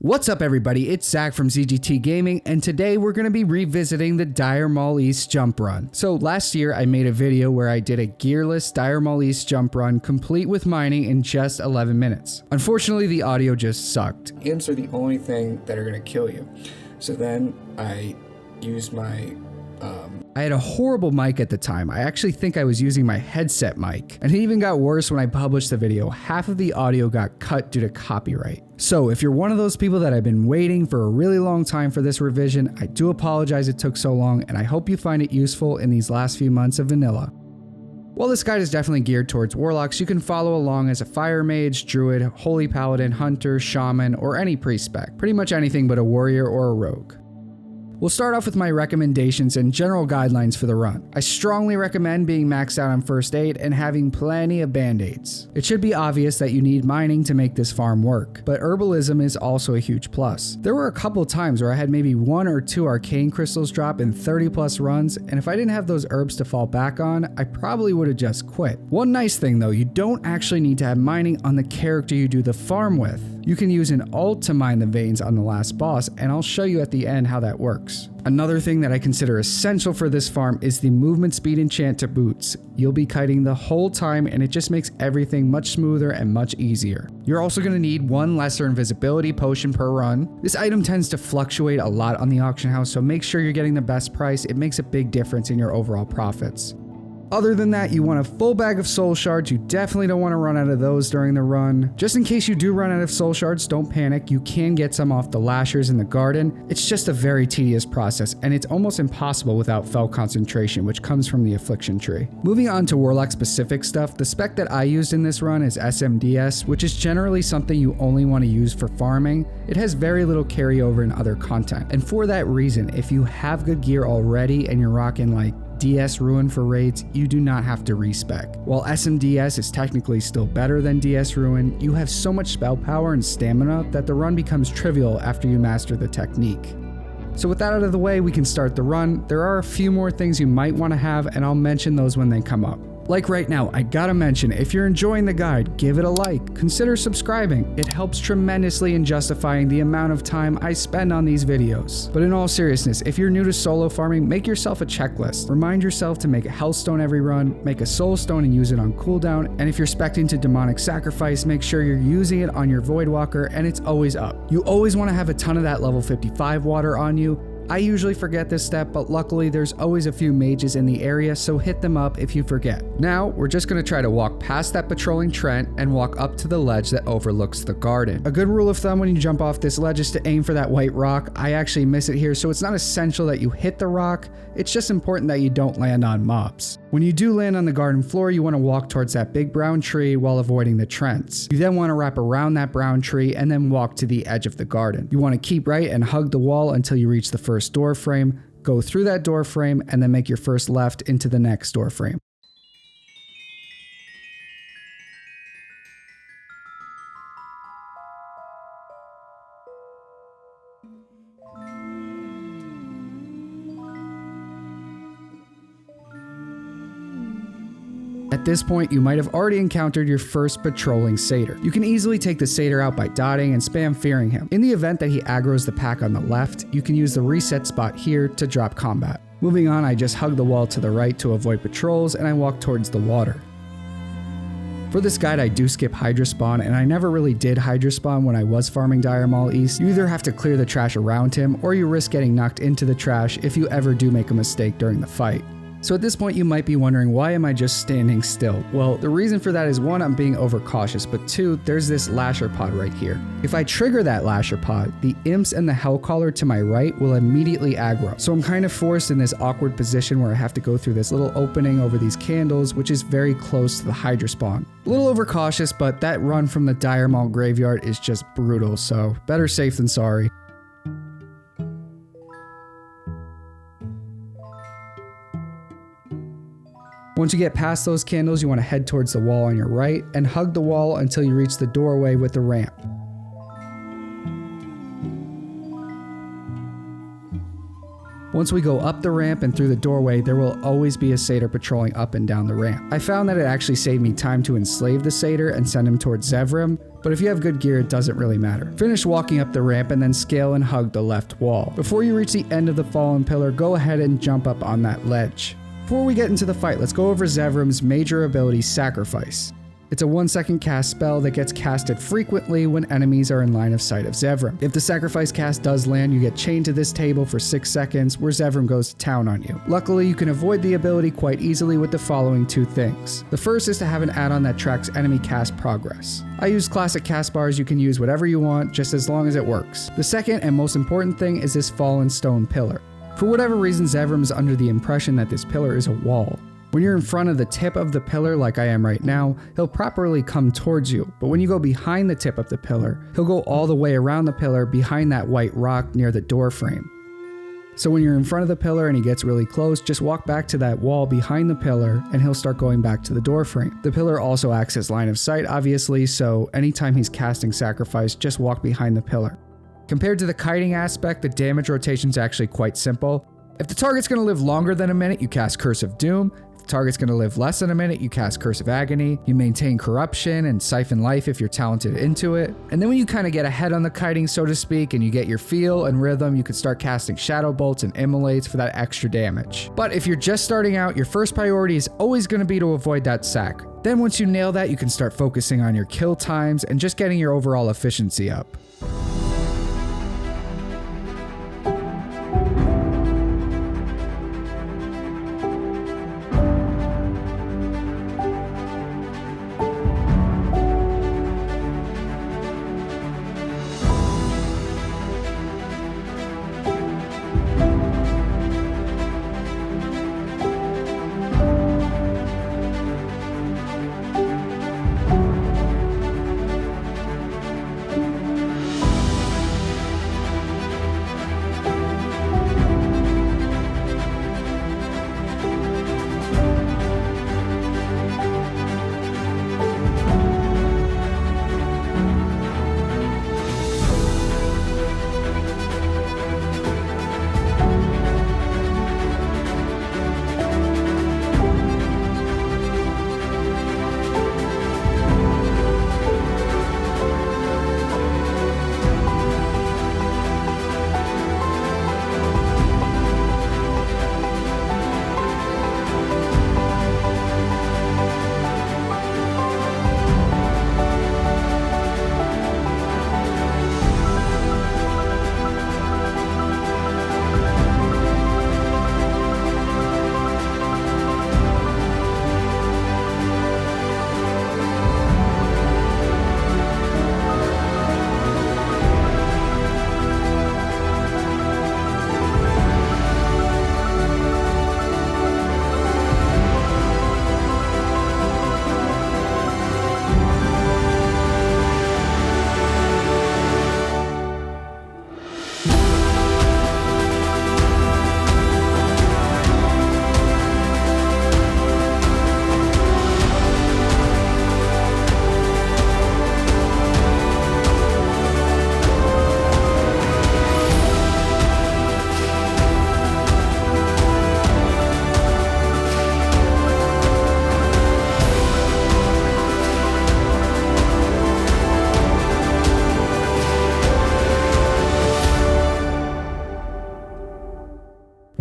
What's up everybody, it's Zach from ZGT Gaming, and today we're going to be revisiting the Dire Maul East jump run. So last year I made a video where I did a gearless Dire Maul East jump run complete with mining in just 11 minutes. Unfortunately the audio just sucked. Imps are the only thing that are going to kill you. So then I used my I had a horrible mic at the time. I actually think I was using my headset mic. And it even got worse when I published the video. Half of the audio got cut due to copyright. So if you're one of those people that have been waiting for a really long time for this revision, I do apologize it took so long, and I hope you find it useful in these last few months of vanilla. While this guide is definitely geared towards Warlocks, you can follow along as a Fire Mage, Druid, Holy Paladin, Hunter, Shaman, or any pre-spec. Pretty much anything but a Warrior or a Rogue. We'll start off with my recommendations and general guidelines for the run. I strongly recommend being maxed out on first aid and having plenty of band-aids. It should be obvious that you need mining to make this farm work, but herbalism is also a huge plus. There were a couple times where I had maybe 1 or 2 arcane crystals drop in 30 plus runs, and if I didn't have those herbs to fall back on, I probably would have just quit. One nice thing though, you don't actually need to have mining on the character you do the farm with. You can use an ult to mine the veins on the last boss, and I'll show you at the end how that works. Another thing that I consider essential for this farm is the movement speed enchant to boots. You'll be kiting the whole time and it just makes everything much smoother and much easier. You're also going to need 1 lesser invisibility potion per run. This item tends to fluctuate a lot on the auction house, so make sure you're getting the best price. It makes a big difference in your overall profits. Other than that, you want a full bag of soul shards. You definitely don't want to run out of those during the run. Just in case you do run out of soul shards, don't panic. You can get some off the lashers in the garden. It's just a very tedious process, and it's almost impossible without fel concentration, which comes from the affliction tree. Moving on to Warlock specific stuff, the spec that I used in this run is SMDS, which is generally something you only want to use for farming. It has very little carryover in other content, and for that reason, if you have good gear already and you're rocking like DS Ruin for raids, you do not have to respec. While SMDS is technically still better than DS Ruin, you have so much spell power and stamina that the run becomes trivial after you master the technique. So with that out of the way, we can start the run. There are a few more things you might want to have, and I'll mention those when they come up. Like right now, I gotta mention, if you're enjoying the guide, give it a like, consider subscribing. It helps tremendously in justifying the amount of time I spend on these videos. But in all seriousness, if you're new to solo farming, make yourself a checklist. Remind yourself to make a Hellstone every run, make a Soul Stone and use it on cooldown, and if you're spec'ing to Demonic Sacrifice, make sure you're using it on your Voidwalker and it's always up. You always want to have a ton of that level 55 water on you. I usually forget this step, but luckily there's always a few mages in the area, so hit them up if you forget. Now, we're just going to try to walk past that patrolling Trent and walk up to the ledge that overlooks the garden. A good rule of thumb when you jump off this ledge is to aim for that white rock. I actually miss it here, so it's not essential that you hit the rock, it's just important that you don't land on mobs. When you do land on the garden floor, you want to walk towards that big brown tree while avoiding the Trents. You then want to wrap around that brown tree and then walk to the edge of the garden. You want to keep right and hug the wall until you reach the first door frame, go through that door frame, and then make your first left into the next door frame. At this point, you might have already encountered your first patrolling satyr. You can easily take the satyr out by dotting and spam fearing him. In the event that he aggroes the pack on the left, you can use the reset spot here to drop combat. Moving on, I just hug the wall to the right to avoid patrols, and I walk towards the water. For this guide, I do skip Hydra spawn, and I never really did Hydra spawn when I was farming Dire Maul East. You either have to clear the trash around him, or you risk getting knocked into the trash if you ever do make a mistake during the fight. So at this point you might be wondering, why am I just standing still? Well, the reason for that is 1, I'm being overcautious, but 2, there's this lasher pod right here. If I trigger that lasher pod, the imps and the hellcaller to my right will immediately aggro. So I'm kind of forced in this awkward position where I have to go through this little opening over these candles, which is very close to the Hydra spawn. A little overcautious, but that run from the Dire Maul graveyard is just brutal, so better safe than sorry. Once you get past those candles, you want to head towards the wall on your right and hug the wall until you reach the doorway with the ramp. Once we go up the ramp and through the doorway, there will always be a satyr patrolling up and down the ramp. I found that it actually saved me time to enslave the satyr and send him towards Zevrim, but if you have good gear, it doesn't really matter. Finish walking up the ramp and then scale and hug the left wall. Before you reach the end of the fallen pillar, go ahead and jump up on that ledge. Before we get into the fight, let's go over Zevrim's major ability, Sacrifice. It's a 1-second cast spell that gets casted frequently when enemies are in line of sight of Zevrim. If the sacrifice cast does land, you get chained to this table for 6 seconds where Zevrim goes to town on you. Luckily, you can avoid the ability quite easily with the following 2 things. The first is to have an add-on that tracks enemy cast progress. I use classic cast bars. You can use whatever you want, just as long as it works. The second and most important thing is this fallen stone pillar. For whatever reason, Zevrim is under the impression that this pillar is a wall. When you're in front of the tip of the pillar like I am right now, he'll properly come towards you, but when you go behind the tip of the pillar, he'll go all the way around the pillar behind that white rock near the door frame. So when you're in front of the pillar and he gets really close, just walk back to that wall behind the pillar and he'll start going back to the door frame. The pillar also acts as line of sight, obviously, so anytime he's casting Sacrifice, just walk behind the pillar. Compared to the kiting aspect, the damage rotation is actually quite simple. If the target's going to live longer than a minute, you cast Curse of Doom. If the target's going to live less than a minute, you cast Curse of Agony. You maintain Corruption and Siphon Life if you're talented into it. And then when you kind of get ahead on the kiting, so to speak, and you get your feel and rhythm, you can start casting Shadow Bolts and Immolates for that extra damage. But if you're just starting out, your first priority is always going to be to avoid that sack. Then once you nail that, you can start focusing on your kill times and just getting your overall efficiency up.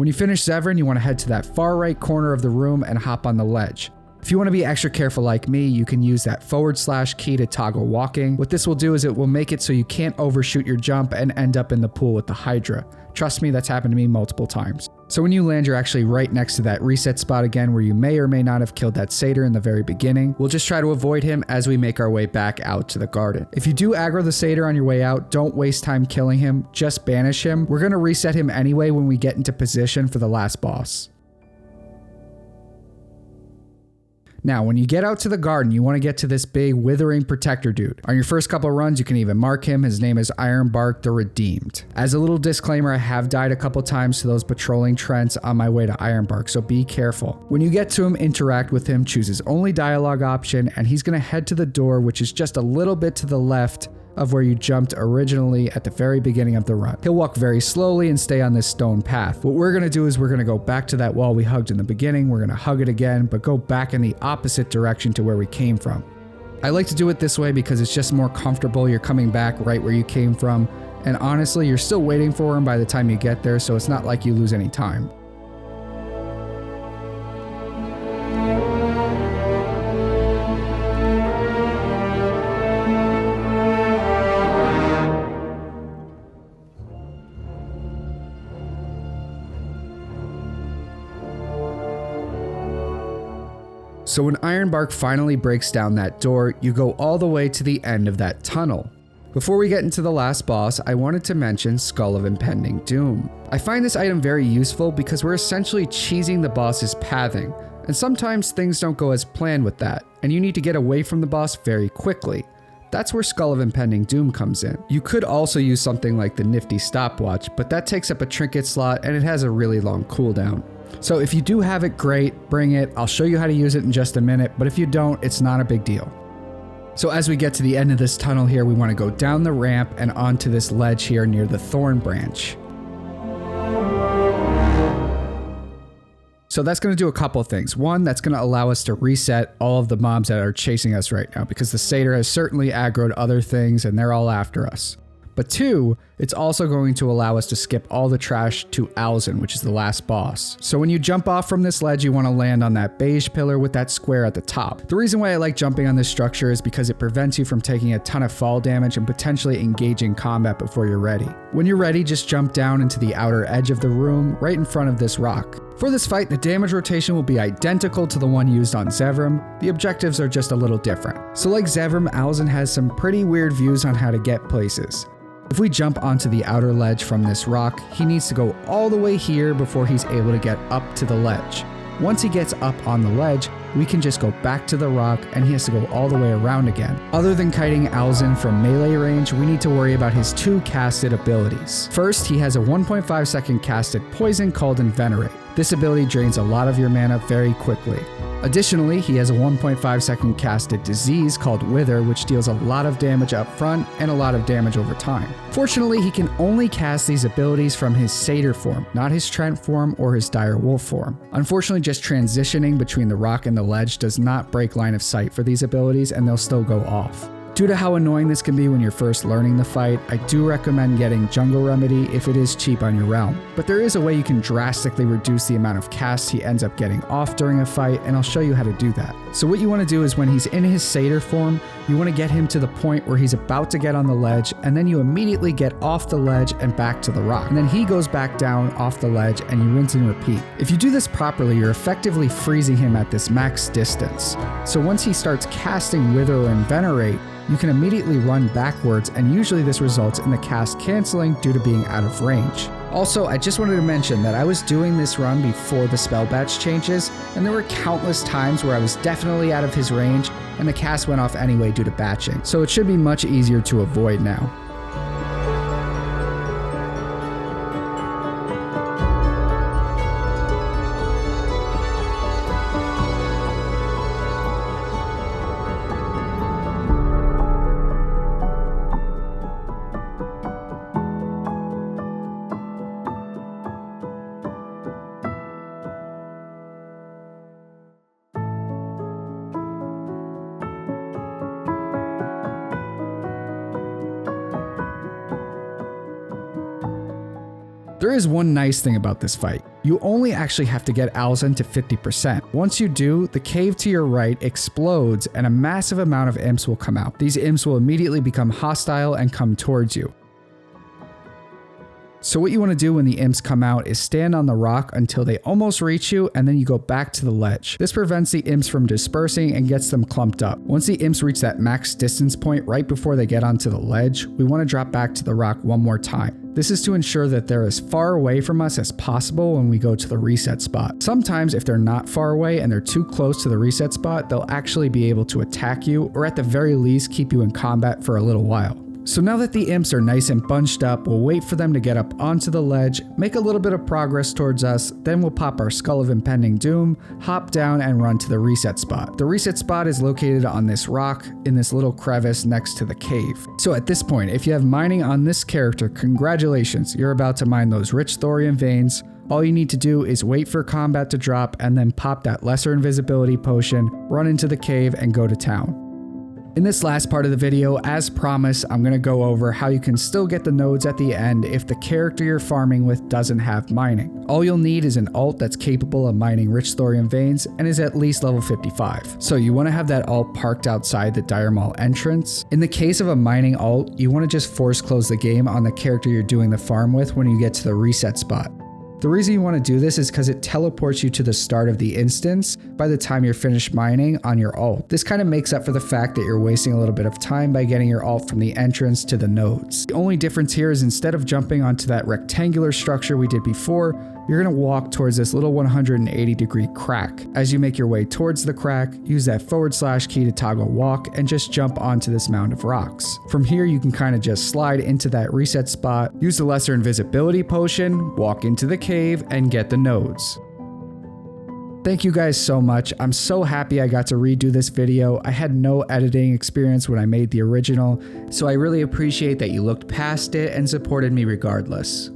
When you finish Zevrim, you want to head to that far right corner of the room and hop on the ledge. If you want to be extra careful like me, you can use that / key to toggle walking. What this will do is it will make it so you can't overshoot your jump and end up in the pool with the Hydra. Trust me, that's happened to me multiple times. So when you land, you're actually right next to that reset spot again where you may or may not have killed that satyr in the very beginning. We'll just try to avoid him as we make our way back out to the garden. If you do aggro the satyr on your way out, don't waste time killing him, just banish him. We're going to reset him anyway when we get into position for the last boss. Now, when you get out to the garden, you want to get to this big withering protector dude. On your first couple runs, you can even mark him. His name is Ironbark the Redeemed. As a little disclaimer, I have died a couple times to those patrolling Trents on my way to Ironbark, so be careful. When you get to him, interact with him, choose his only dialogue option, and he's going to head to the door, which is just a little bit to the left of where you jumped originally at the very beginning of the run. He'll walk very slowly and stay on this stone path. What we're going to do is we're going to go back to that wall we hugged in the beginning. We're going to hug it again, but go back in the opposite direction to where we came from. I like to do it this way because it's just more comfortable. You're coming back right where you came from, and honestly, you're still waiting for him by the time you get there, so it's not like you lose any time. So when Ironbark finally breaks down that door, you go all the way to the end of that tunnel. Before we get into the last boss, I wanted to mention Skull of Impending Doom. I find this item very useful because we're essentially cheesing the boss's pathing, and sometimes things don't go as planned with that, and you need to get away from the boss very quickly. That's where Skull of Impending Doom comes in. You could also use something like the nifty stopwatch, but that takes up a trinket slot and it has a really long cooldown. So if you do have it, great, bring it. I'll show you how to use it in just a minute, but if you don't, it's not a big deal. So as we get to the end of this tunnel here, we want to go down the ramp and onto this ledge here near the thorn branch. So that's going to do a couple things. One, that's going to allow us to reset all of the mobs that are chasing us right now, because the satyr has certainly aggroed other things and they're all after us. But two, it's also going to allow us to skip all the trash to Alzzin, which is the last boss. So when you jump off from this ledge, you want to land on that beige pillar with that square at the top. The reason why I like jumping on this structure is because it prevents you from taking a ton of fall damage and potentially engaging combat before you're ready. When you're ready, just jump down into the outer edge of the room right in front of this rock. For this fight, the damage rotation will be identical to the one used on Zevrim. The objectives are just a little different. So like Zevrim, Alzzin has some pretty weird views on how to get places. If we jump onto the outer ledge from this rock, he needs to go all the way here before he's able to get up to the ledge. Once he gets up on the ledge, we can just go back to the rock and he has to go all the way around again. Other than kiting Alzzin from melee range, we need to worry about his two casted abilities. First, he has a 1.5 second casted poison called Envenerate. This ability drains a lot of your mana very quickly. Additionally, he has a 1.5 second casted disease called Wither, which deals a lot of damage up front and a lot of damage over time. Fortunately, he can only cast these abilities from his satyr form, not his Trent form or his dire wolf form. Unfortunately, just transitioning between the rock and the ledge does not break line of sight for these abilities, and they'll still go off. Due to how annoying this can be when you're first learning the fight, I do recommend getting Jungle Remedy if it is cheap on your realm. But there is a way you can drastically reduce the amount of casts he ends up getting off during a fight, and I'll show you how to do that. So what you want to do is when he's in his satyr form, you want to get him to the point where he's about to get on the ledge, and then you immediately get off the ledge and back to the rock. And then he goes back down off the ledge and you rinse and repeat. If you do this properly, you're effectively freezing him at this max distance. So once he starts casting Wither or Envenerate, you can immediately run backwards, and usually this results in the cast canceling due to being out of range. Also, I just wanted to mention that I was doing this run before the spell batch changes, and there were countless times where I was definitely out of his range, and the cast went off anyway due to batching, so it should be much easier to avoid now. There is one nice thing about this fight. You only actually have to get Alzzin to 50%. Once you do, the cave to your right explodes and a massive amount of imps will come out. These imps will immediately become hostile and come towards you. So what you want to do when the imps come out is stand on the rock until they almost reach you, and then you go back to the ledge. This prevents the imps from dispersing and gets them clumped up. Once the imps reach that max distance point right before they get onto the ledge, we want to drop back to the rock one more time. This is to ensure that they're as far away from us as possible when we go to the reset spot. Sometimes if they're not far away and they're too close to the reset spot, they'll actually be able to attack you, or at the very least keep you in combat for a little while. So now that the imps are nice and bunched up, we'll wait for them to get up onto the ledge, make a little bit of progress towards us, then we'll pop our Skull of Impending Doom, hop down and run to the reset spot. The reset spot is located on this rock in this little crevice next to the cave. So at this point, if you have mining on this character, congratulations, you're about to mine those rich thorium veins. All you need to do is wait for combat to drop and then pop that lesser invisibility potion, run into the cave and go to town. In this last part of the video, as promised, I'm going to go over how you can still get the nodes at the end if the character you're farming with doesn't have mining. All you'll need is an alt that's capable of mining rich thorium veins and is at least level 55. So you want to have that alt parked outside the Dire Maul entrance. In the case of a mining alt, you want to just force close the game on the character you're doing the farm with when you get to the reset spot. The reason you want to do this is because it teleports you to the start of the instance by the time you're finished mining on your alt. This kind of makes up for the fact that you're wasting a little bit of time by getting your alt from the entrance to the nodes. The only difference here is instead of jumping onto that rectangular structure we did before, you're going to walk towards this little 180-degree crack. As you make your way towards the crack, use that / key to toggle walk and just jump onto this mound of rocks. From here, you can kind of just slide into that reset spot, use the lesser invisibility potion, walk into the cave, and get the nodes. Thank you guys so much. I'm so happy I got to redo this video. I had no editing experience when I made the original, so I really appreciate that you looked past it and supported me regardless.